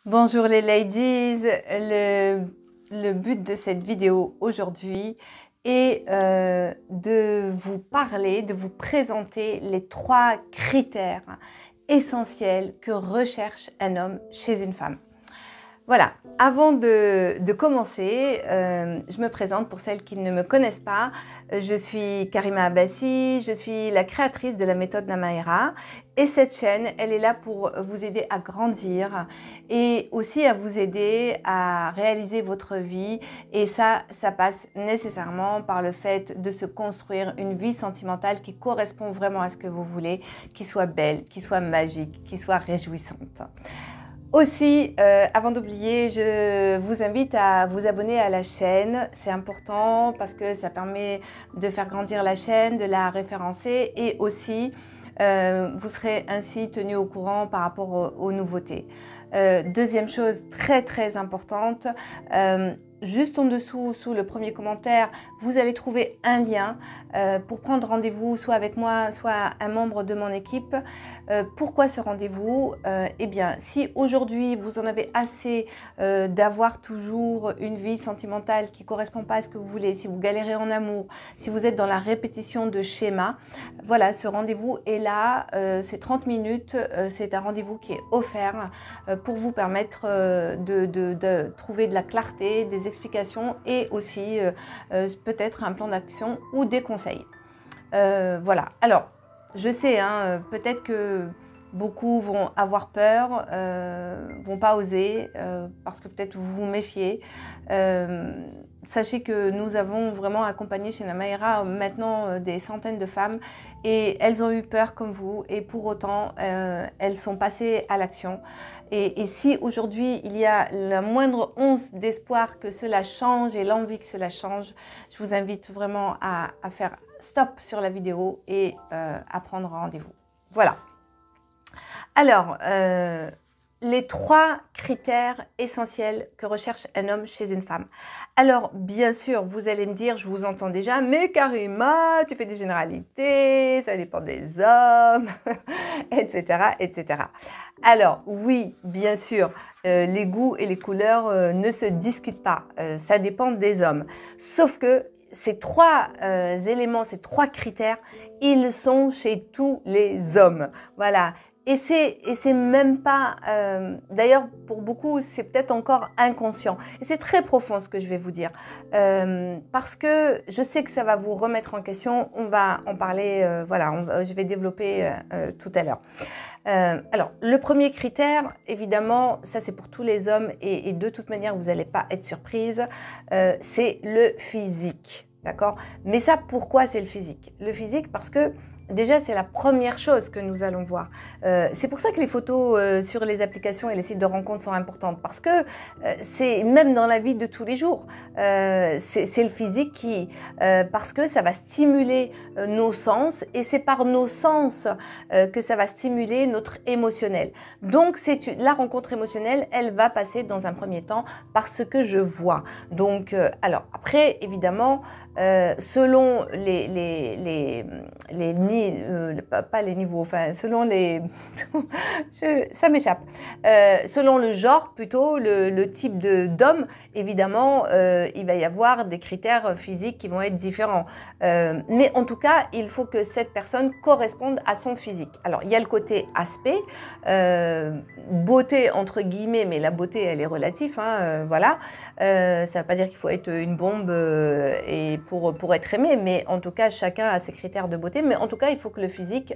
Bonjour les ladies, le but de cette vidéo aujourd'hui est de vous parler, de vous présenter les 3 critères essentiels que recherche un homme chez une femme. Voilà, avant de commencer, je me présente pour celles qui ne me connaissent pas. Je suis Karima Abbassi, je suis la créatrice de la méthode Namaera et cette chaîne, elle est là pour vous aider à grandir et aussi à vous aider à réaliser votre vie et ça passe nécessairement par le fait de se construire une vie sentimentale qui correspond vraiment à ce que vous voulez, qui soit belle, qui soit magique, qui soit réjouissante. Aussi, avant d'oublier, je vous invite à vous abonner à la chaîne. C'est important parce que ça permet de faire grandir la chaîne, de la référencer et aussi, vous serez ainsi tenu au courant par rapport aux nouveautés. Deuxième chose très importante, juste en dessous, sous le premier commentaire, vous allez trouver un lien pour prendre rendez-vous soit avec moi, soit un membre de mon équipe. Pourquoi ce rendez-vous? Eh bien, si aujourd'hui vous en avez assez d'avoir toujours une vie sentimentale qui ne correspond pas à ce que vous voulez, si vous galérez en amour, si vous êtes dans la répétition de schémas, voilà, ce rendez-vous est là, c'est 30 minutes, c'est un rendez-vous qui est offert pour vous permettre de trouver de la clarté, des explications et aussi peut-être un plan d'action ou des conseils. Voilà, alors je sais, hein, peut-être que beaucoup vont avoir peur, vont pas oser parce que peut-être vous vous méfiez. Sachez que nous avons vraiment accompagné chez Namaera maintenant des centaines de femmes et elles ont eu peur comme vous et pour autant elles sont passées à l'action. Et si aujourd'hui il y a la moindre once d'espoir que cela change et l'envie que cela change, je vous invite vraiment à faire stop sur la vidéo et à prendre rendez-vous. Voilà. Alors, les 3 critères essentiels que recherche un homme chez une femme. Alors, bien sûr, vous allez me dire, je vous entends déjà, mais Karima, tu fais des généralités, ça dépend des hommes, etc., etc. Alors, oui, bien sûr, les goûts et les couleurs ne se discutent pas, ça dépend des hommes. Sauf que ces 3 éléments, ces 3 critères, ils sont chez tous les hommes. Voilà. Et c'est même pas, d'ailleurs pour beaucoup c'est peut-être encore inconscient. Et c'est très profond ce que je vais vous dire. Parce que je sais que ça va vous remettre en question, on va en parler, voilà, je vais développer tout à l'heure. Alors, le premier critère, évidemment, ça c'est pour tous les hommes et de toute manière vous n'allez pas être surprise, c'est le physique, d'accord? Mais ça, pourquoi c'est le physique? Le physique parce que déjà, c'est la première chose que nous allons voir. C'est pour ça que les photos sur les applications et les sites de rencontres sont importantes parce que c'est même dans la vie de tous les jours, c'est le physique qui, parce que ça va stimuler nos sens et c'est par nos sens que ça va stimuler notre émotionnel. Donc, la rencontre émotionnelle, elle va passer dans un premier temps par ce que je vois. Donc, alors après, évidemment, selon pas les niveaux, enfin selon les, ça m'échappe, selon le genre plutôt, le type d'homme, évidemment, il va y avoir des critères physiques qui vont être différents. Mais en tout cas, il faut que cette personne corresponde à son physique. Alors, il y a le côté aspect, beauté entre guillemets, mais la beauté, elle est relative, hein, voilà. Ça ne veut pas dire qu'il faut être une bombe et pour être aimé, mais en tout cas, chacun a ses critères de beauté, mais en tout cas, il faut que le physique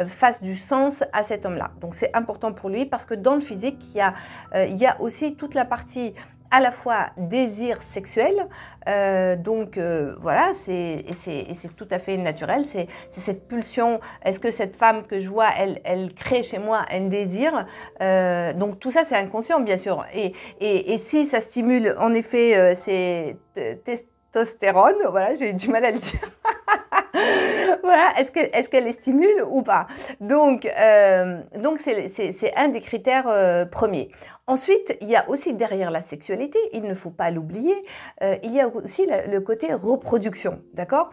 fasse du sens à cet homme-là. Donc, c'est important pour lui parce que dans le physique, il y a aussi toute la partie à la fois désir sexuel, voilà, c'est tout à fait naturel, c'est cette pulsion, est-ce que cette femme que je vois, elle crée chez moi un désir, donc tout ça c'est inconscient bien sûr, et si ça stimule en effet ces testostérone, voilà, j'ai du mal à le dire. Voilà, est-ce qu'elle les stimule ou pas? Donc c'est un des critères premiers. Ensuite, il y a aussi derrière la sexualité, il ne faut pas l'oublier, il y a aussi le côté reproduction, d'accord?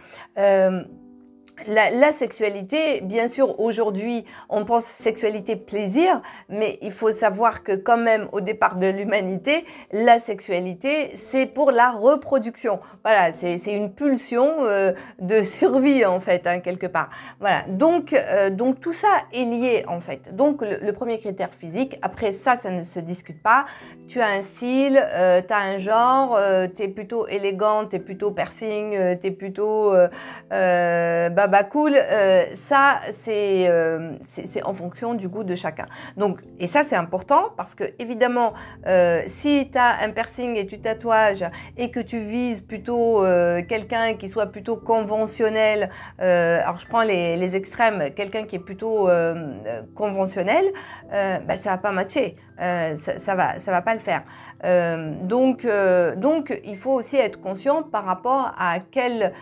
La sexualité, bien sûr, aujourd'hui, on pense sexualité plaisir, mais il faut savoir que quand même, au départ de l'humanité, la sexualité, c'est pour la reproduction. Voilà, c'est une pulsion de survie, en fait, hein, quelque part. Voilà, donc tout ça est lié, en fait. Donc, le premier critère physique, après ça, ça ne se discute pas. Tu as un style, tu as un genre, tu es plutôt élégante, tu es plutôt piercing, tu es plutôt... bah cool, ça c'est en fonction du goût de chacun. Donc, et ça c'est important parce que évidemment si tu as un piercing et tu tatouages et que tu vises plutôt quelqu'un qui soit plutôt conventionnel, alors je prends les extrêmes, quelqu'un qui est plutôt conventionnel, bah, ça va pas matcher, ça va pas le faire. Donc il faut aussi être conscient par rapport à quel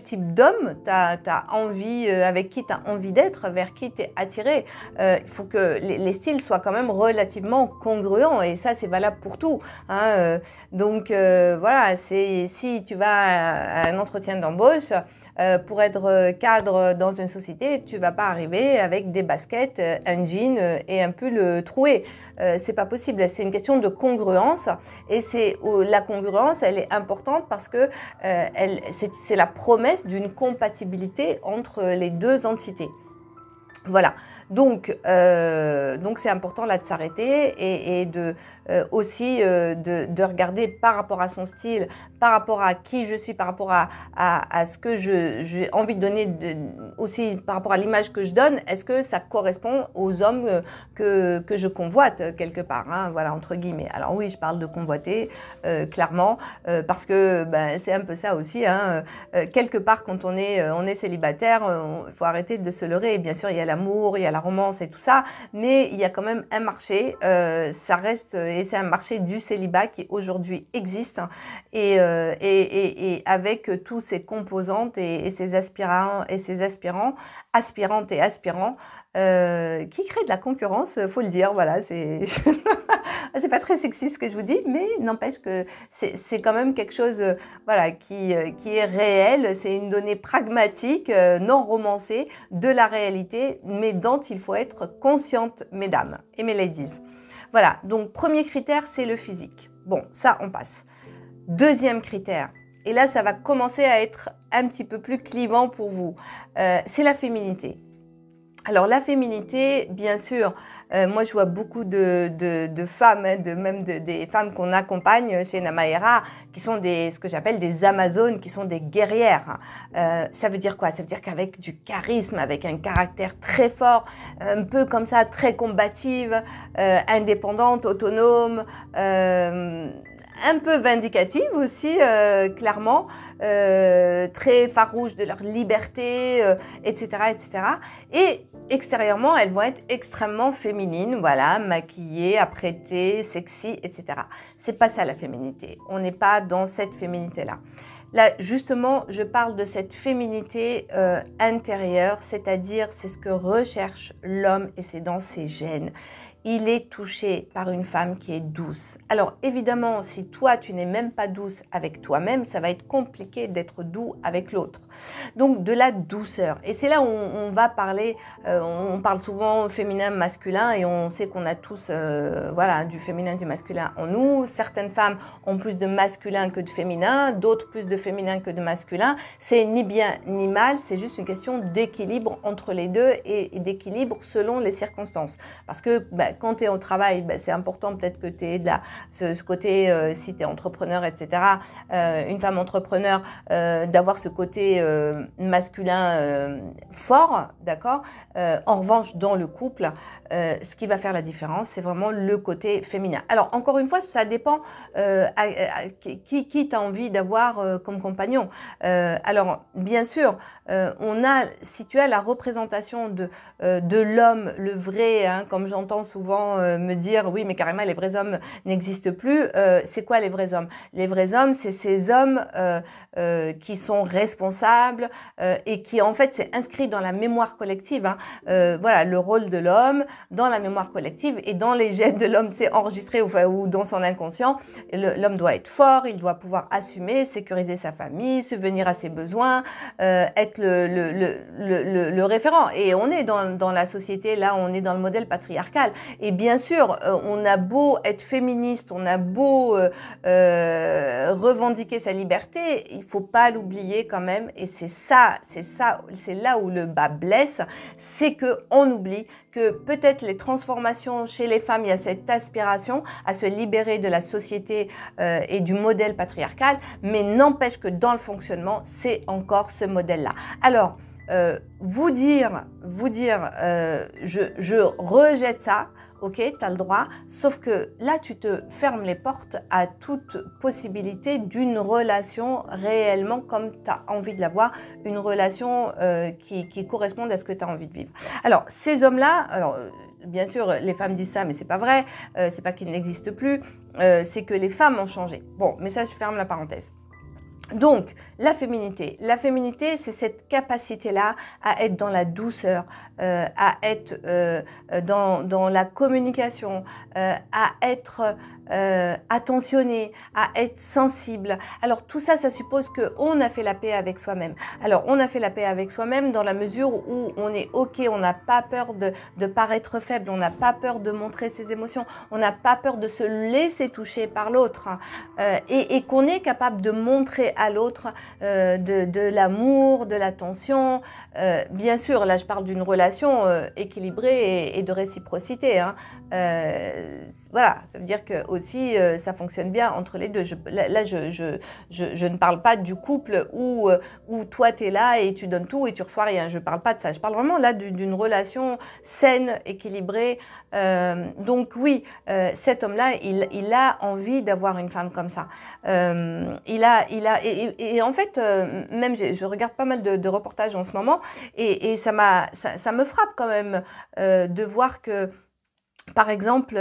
type d'homme tu as envie, avec qui tu as envie d'être, vers qui tu es attiré. Il faut que les styles soient quand même relativement congruents et ça c'est valable pour tout, hein. Donc voilà, si tu vas à un entretien d'embauche, pour être cadre dans une société, tu vas pas arriver avec des baskets, un jean et un pull troué. C'est pas possible. C'est une question de congruence et la congruence, elle est importante parce que c'est la promesse d'une compatibilité entre les deux entités. Voilà. Donc c'est important là de s'arrêter et de aussi de regarder par rapport à son style, par rapport à qui je suis, par rapport à ce que j'ai envie de donner, aussi par rapport à l'image que je donne, est-ce que ça correspond aux hommes que je convoite quelque part, hein, voilà, entre guillemets. Alors oui, je parle de convoiter, clairement, parce que ben, c'est un peu ça aussi, hein, quelque part quand on est célibataire, il faut arrêter de se leurrer. Bien sûr, il y a l'amour, il y a la romance et tout ça, mais il y a quand même un marché, ça reste, et c'est un marché du célibat qui aujourd'hui existe, hein, et avec tous ces composantes et ces aspirants et ces aspirantes et aspirants, qui créent de la concurrence, faut le dire, voilà, c'est c'est pas très sexy ce que je vous dis, mais n'empêche que c'est quand même quelque chose, voilà, qui est réel, c'est une donnée pragmatique, non romancée, de la réalité, mais dont il faut être consciente, mesdames et mes ladies. Voilà, donc premier critère, c'est le physique. Bon, ça, on passe. Deuxième critère, et là, ça va commencer à être un petit peu plus clivant pour vous, c'est la féminité. Alors la féminité, bien sûr, moi je vois beaucoup de femmes, hein, des femmes qu'on accompagne chez Namaera, qui sont ce que j'appelle des Amazones, qui sont des guerrières. Ça veut dire quoi? Ça veut dire qu'avec du charisme, avec un caractère très fort, un peu comme ça, très combative, indépendante, autonome, un peu vindicative aussi, clairement, très farouche de leur liberté, etc., etc. Et extérieurement, elles vont être extrêmement féminines, voilà, maquillées, apprêtées, sexy, etc. C'est pas ça la féminité. On n'est pas dans cette féminité-là. Là, justement, je parle de cette féminité intérieure, c'est-à-dire c'est ce que recherche l'homme et c'est dans ses gènes. Il est touché par une femme qui est douce. Alors évidemment, si toi, tu n'es même pas douce avec toi-même, ça va être compliqué d'être doux avec l'autre. Donc de la douceur. Et c'est là où on va parler, on parle souvent féminin, masculin, et on sait qu'on a tous voilà, du féminin, du masculin en nous. Certaines femmes ont plus de masculin que de féminin, d'autres plus de féminin que de masculin. C'est ni bien ni mal, c'est juste une question d'équilibre entre les deux et d'équilibre selon les circonstances. Parce que quand tu es au travail, c'est important peut-être que tu aies ce côté, si tu es entrepreneur, etc., une femme entrepreneur, d'avoir ce côté masculin fort, d'accord. En revanche, dans le couple, ce qui va faire la différence, c'est vraiment le côté féminin. Alors, encore une fois, ça dépend qui tu as envie d'avoir comme compagnon. Alors, bien sûr, si tu as la représentation de l'homme, le vrai, hein, comme j'entends souvent me dire, oui, mais carrément, les vrais hommes n'existent plus. C'est quoi les vrais hommes? Les vrais hommes, c'est ces hommes qui sont responsables et qui, en fait, c'est inscrit dans la mémoire collective, hein. Voilà, le rôle de l'homme, dans la mémoire collective et dans les gènes de l'homme, c'est enregistré ou dans son inconscient. L'homme doit être fort, il doit pouvoir assumer, sécuriser sa famille, subvenir à ses besoins, être le référent. Et on est dans la société, là, on est dans le modèle patriarcal. Et bien sûr, on a beau être féministe, on a beau revendiquer sa liberté, il faut pas l'oublier quand même. Et c'est là où le bas blesse, c'est que on oublie que peut-être les transformations chez les femmes, il y a cette aspiration à se libérer de la société et du modèle patriarcal, mais n'empêche que dans le fonctionnement, c'est encore ce modèle-là. Alors, vous dire je rejette ça, ok, tu as le droit, sauf que là, tu te fermes les portes à toute possibilité d'une relation réellement comme tu as envie de l'avoir, une relation qui corresponde à ce que tu as envie de vivre. Alors, ces hommes-là, bien sûr, les femmes disent ça, mais c'est pas vrai, c'est pas qu'ils n'existent plus, c'est que les femmes ont changé. Bon, mais ça, je ferme la parenthèse. Donc, la féminité, c'est cette capacité-là à être dans la douceur, à être dans la communication, à être attentionné, à être sensible. Alors tout ça, ça suppose qu'on a fait la paix avec soi-même. Alors on a fait la paix avec soi-même dans la mesure où on est ok, on n'a pas peur de paraître faible, on n'a pas peur de montrer ses émotions, on n'a pas peur de se laisser toucher par l'autre et qu'on est capable de montrer à l'autre de l'amour, de l'attention. Bien sûr, là je parle d'une relation équilibrée et de réciprocité. Hein. Voilà, ça veut dire que aussi ça fonctionne bien entre les deux. Je ne parle pas du couple où toi tu es là et tu donnes tout et tu reçois rien. Je ne parle pas de ça. Je parle vraiment là d'une relation saine, équilibrée. Donc oui, cet homme-là, il a envie d'avoir une femme comme ça. Et en fait, même je regarde pas mal de reportages en ce moment et ça me frappe quand même de voir que, par exemple,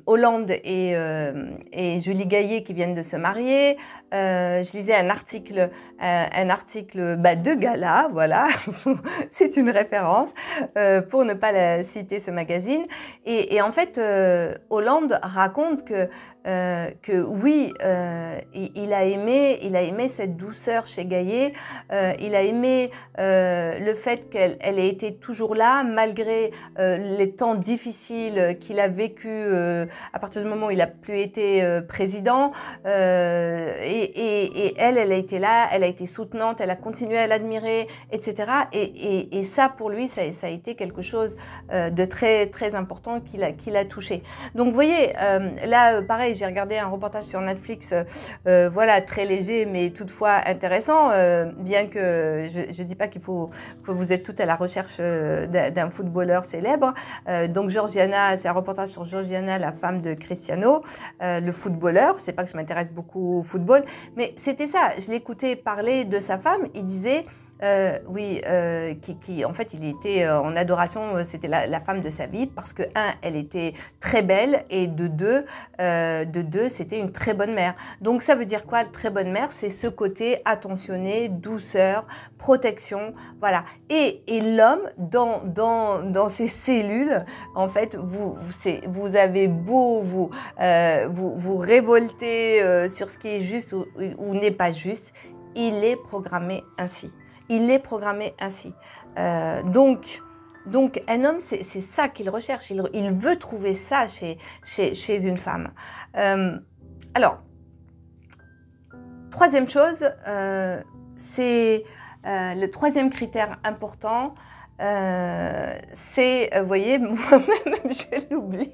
Hollande et Julie Gaillet qui viennent de se marier. Je lisais un article de gala, voilà, c'est une référence pour ne pas citer ce magazine. Et en fait, Hollande raconte que oui, il a aimé cette douceur chez Gaillet, il a aimé le fait qu'elle ait été toujours là malgré les temps difficiles qu'il a vécu à partir du moment où il a plus été président, et elle a été là, elle a été soutenante, elle a continué à l'admirer, etc. Et ça pour lui, ça a été quelque chose de très très important qu'il a touché. Donc vous voyez, là pareil, j'ai regardé un reportage sur Netflix, voilà, très léger mais toutefois intéressant, bien que je dis pas qu'il faut que vous êtes toutes à la recherche d'un footballeur célèbre. Donc Georgiana, c'est un reportage sur Georgiana, la femme de Cristiano, le footballeur. C'est pas que je m'intéresse beaucoup au football, mais c'était ça. Je l'écoutais parler de sa femme, il disait qui en fait il était en adoration, c'était la femme de sa vie parce que elle était très belle et de deux c'était une très bonne mère. Donc ça veut dire quoi, très bonne mère? C'est ce côté attentionné, douceur, protection, voilà. Et l'homme dans ses cellules, en fait, vous avez beau vous révolter sur ce qui est juste ou n'est pas juste, il est programmé ainsi. Il est programmé ainsi. Donc un homme, c'est ça qu'il recherche. Il veut trouver ça chez une femme. Alors, troisième chose, c'est le troisième critère important. C'est, vous voyez, moi-même, je l'oublie.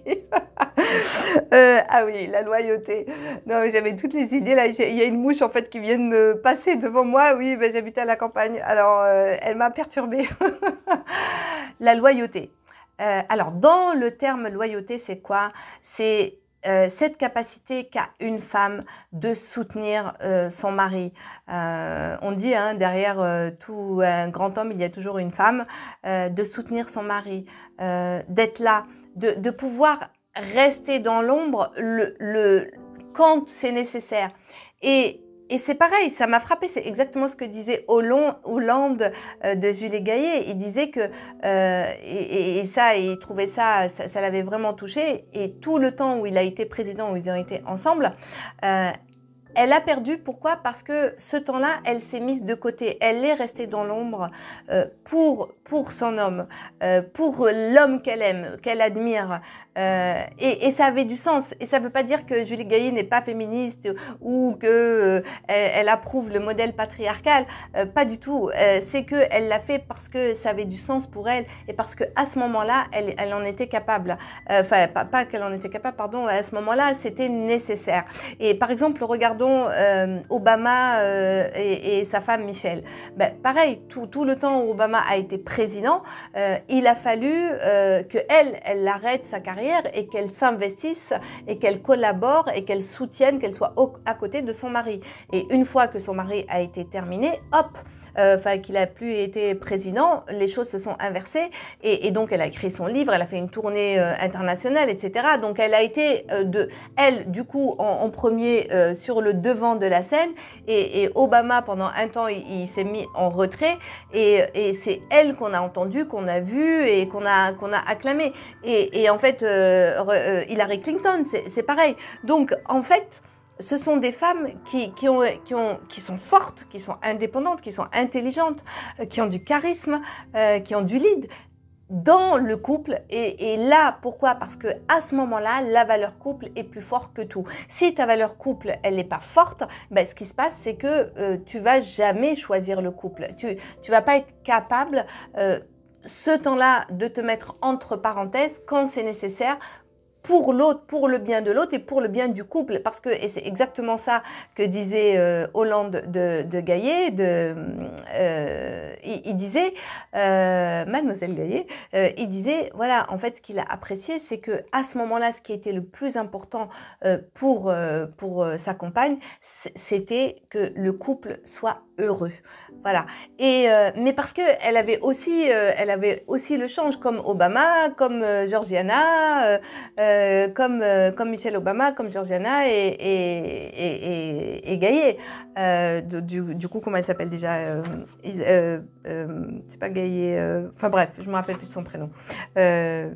Ah oui, la loyauté. Non, j'avais toutes les idées. Là, il y a une mouche en fait qui vient de me passer devant moi. Oui, ben, j'habitais à la campagne. Alors, elle m'a perturbée. La loyauté. Alors, dans le terme loyauté, c'est quoi? C'est cette capacité qu'a une femme de soutenir son mari. On dit, hein, derrière tout un grand homme, il y a toujours une femme, de soutenir son mari, d'être là, de pouvoir rester dans l'ombre quand c'est nécessaire. Et et c'est pareil, ça m'a frappé, c'est exactement ce que disait Hollande de Julie Gaillet. Il disait que, et ça, il trouvait ça l'avait vraiment touché. Et tout le temps où il a été président, où ils ont été ensemble, elle a perdu. Pourquoi? Parce que ce temps-là, elle s'est mise de côté. Elle est restée dans l'ombre pour son homme, pour l'homme qu'elle aime, qu'elle admire. Et ça avait du sens. Et ça ne veut pas dire que Julie Gaillet n'est pas féministe ou que elle approuve le modèle patriarcal. Pas du tout. C'est qu'elle l'a fait parce que ça avait du sens pour elle et parce qu'à ce moment-là, elle en était capable. Enfin, pas qu'elle en était capable, pardon. À ce moment-là, c'était nécessaire. Et par exemple, regardons Obama et sa femme Michelle. Ben, pareil, tout le temps où Obama a été président, il a fallu qu'elle arrête sa carrière et qu'elle s'investisse et qu'elle collabore et qu'elle soutienne, qu'elle soit à côté de son mari. Et une fois que son mari a été terminé, hop, qu'il a plus été président, les choses se sont inversées et donc elle a écrit son livre, elle a fait une tournée internationale, etc. Donc elle a été du coup en premier sur le devant de la scène et Obama pendant un temps il s'est mis en retrait et c'est elle qu'on a entendue, qu'on a vue et qu'on a acclamée. Et en fait Hillary Clinton c'est pareil. Donc en fait ce sont des femmes qui sont fortes, qui sont indépendantes, qui sont intelligentes, qui ont du charisme, qui ont du lead dans le couple. Et là, pourquoi? Parce que à ce moment-là, la valeur couple est plus forte que tout. Si ta valeur couple, elle n'est pas forte, ben, ce qui se passe, c'est que tu vas jamais choisir le couple. Tu vas pas être capable ce temps-là de te mettre entre parenthèses quand c'est nécessaire pour l'autre, pour le bien de l'autre et pour le bien du couple. Parce que, et c'est exactement ça que disait Hollande de Gaillet, il disait, Mademoiselle Gaillet, il disait, voilà, en fait, ce qu'il a apprécié, c'est que à ce moment-là, ce qui était le plus important pour sa compagne, c'était que le couple soit heureux. Voilà. Mais parce que elle avait aussi le change, comme Obama, comme Georgiana, comme Michelle Obama, comme Georgiana et Gaillet. Du coup, comment elle s'appelle déjà c'est pas Gaillet. Enfin bref, je me rappelle plus de son prénom.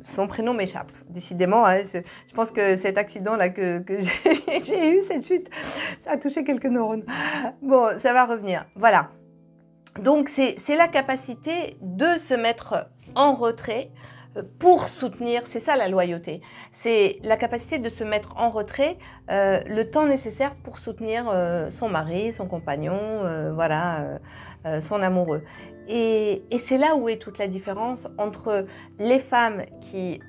Son prénom m'échappe, décidément. Hein, je pense que cet accident-là que j'ai eu, cette chute, ça a touché quelques neurones. Bon, ça va revenir. Voilà. Donc, c'est la capacité de se mettre en retrait pour soutenir, c'est ça la loyauté, c'est la capacité de se mettre en retrait le temps nécessaire pour soutenir son mari, son compagnon, son amoureux. Et c'est là où est toute la différence entre les femmes qui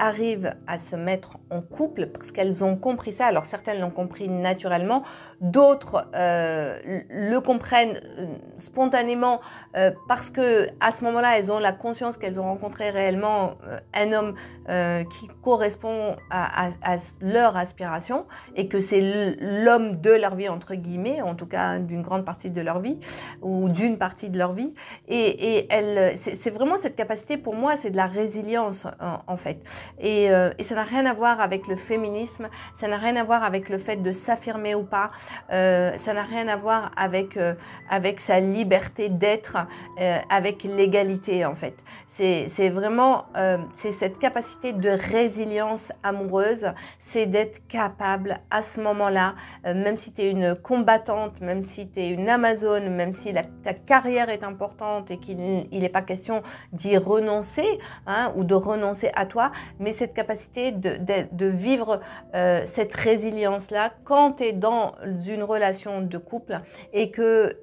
arrivent à se mettre en couple parce qu'elles ont compris ça. Alors certaines l'ont compris naturellement, d'autres le comprennent spontanément parce que à ce moment-là, elles ont la conscience qu'elles ont rencontré réellement un homme qui correspond à leur aspiration et que c'est l'homme de leur vie, entre guillemets, en tout cas d'une grande partie de leur vie ou d'une partie de leur vie. Et c'est vraiment cette capacité, pour moi, c'est de la résilience en fait. Et ça n'a rien à voir avec le féminisme, ça n'a rien à voir avec le fait de s'affirmer ou pas, ça n'a rien à voir avec sa liberté d'être, avec l'égalité en fait. C'est vraiment c'est cette capacité de résilience amoureuse, c'est d'être capable à ce moment-là, même si tu es une combattante, même si tu es une amazone, même si ta carrière est importante et qu'il n'est pas question d'y renoncer hein, ou de renoncer à toi, mais cette capacité de vivre cette résilience-là quand tu es dans une relation de couple et que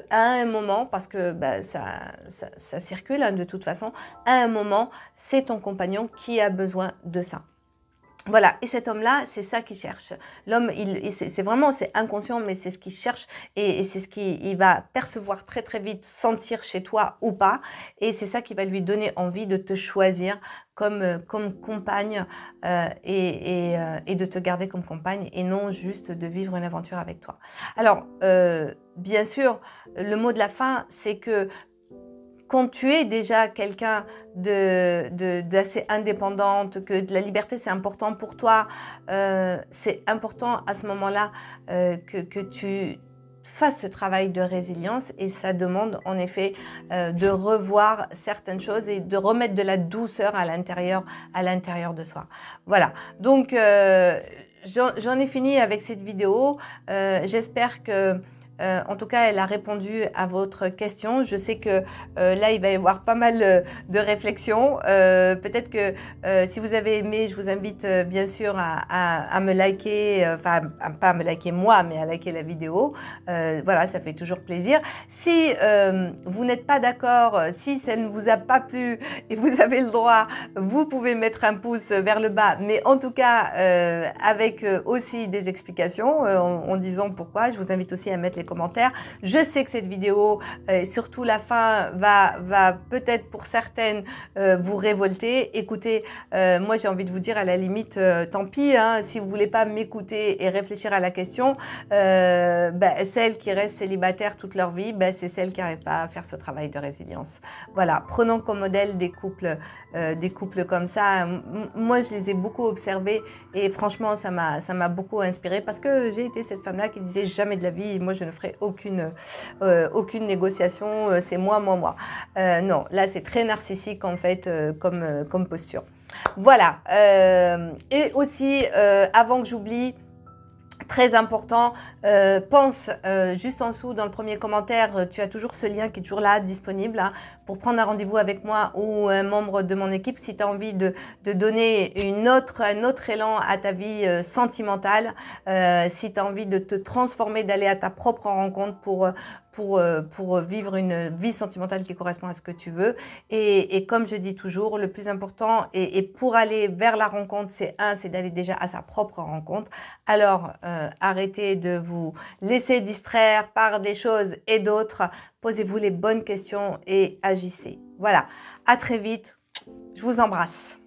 à un moment, parce que bah, ça circule hein, de toute façon, à un moment, c'est ton compagnon qui a besoin de ça. Voilà, et cet homme-là, c'est ça qu'il cherche. L'homme, c'est inconscient, mais c'est ce qu'il cherche et c'est ce qu'il va percevoir très très vite, sentir chez toi ou pas. Et c'est ça qui va lui donner envie de te choisir comme compagne et de te garder comme compagne et non juste de vivre une aventure avec toi. Alors, bien sûr, le mot de la fin, c'est que quand tu es déjà quelqu'un d'assez indépendante, que de la liberté c'est important pour toi, c'est important à ce moment-là que tu fasses ce travail de résilience, et ça demande en effet de revoir certaines choses et de remettre de la douceur à l'intérieur de soi. Voilà, donc j'en ai fini avec cette vidéo. J'espère que en tout cas, elle a répondu à votre question. Je sais que là, il va y avoir pas mal de réflexions. Peut-être que si vous avez aimé, je vous invite bien sûr à me liker, enfin, pas à me liker moi, mais à liker la vidéo. Voilà, ça fait toujours plaisir. Si vous n'êtes pas d'accord, si ça ne vous a pas plu et vous avez le droit, vous pouvez mettre un pouce vers le bas, mais en tout cas, avec aussi des explications en disant pourquoi. Je vous invite aussi à mettre les commentaires. Je sais que cette vidéo, surtout la fin, va peut-être pour certaines vous révolter. Écoutez, moi j'ai envie de vous dire à la limite, tant pis, hein, si vous voulez pas m'écouter et réfléchir à la question, celles qui restent célibataires toute leur vie, c'est celles qui n'arrivent pas à faire ce travail de résilience. Voilà, prenons comme modèle des couples comme ça. Moi je les ai beaucoup observés et franchement ça m'a beaucoup inspiré, parce que j'ai été cette femme-là qui disait jamais de la vie, moi je ne ferai aucune négociation, c'est moi. Non, là c'est très narcissique en fait comme posture. Voilà, et aussi avant que j'oublie, très important, pense juste en dessous dans le premier commentaire, tu as toujours ce lien qui est toujours là, disponible, hein, pour prendre un rendez-vous avec moi ou un membre de mon équipe si tu as envie de donner un autre élan à ta vie sentimentale, si tu as envie de te transformer, d'aller à ta propre rencontre pour vivre une vie sentimentale qui correspond à ce que tu veux. Et comme je dis toujours, le plus important, et pour aller vers la rencontre, c'est d'aller déjà à sa propre rencontre. Alors, arrêtez de vous laisser distraire par des choses et d'autres. Posez-vous les bonnes questions et agissez. Voilà, à très vite. Je vous embrasse.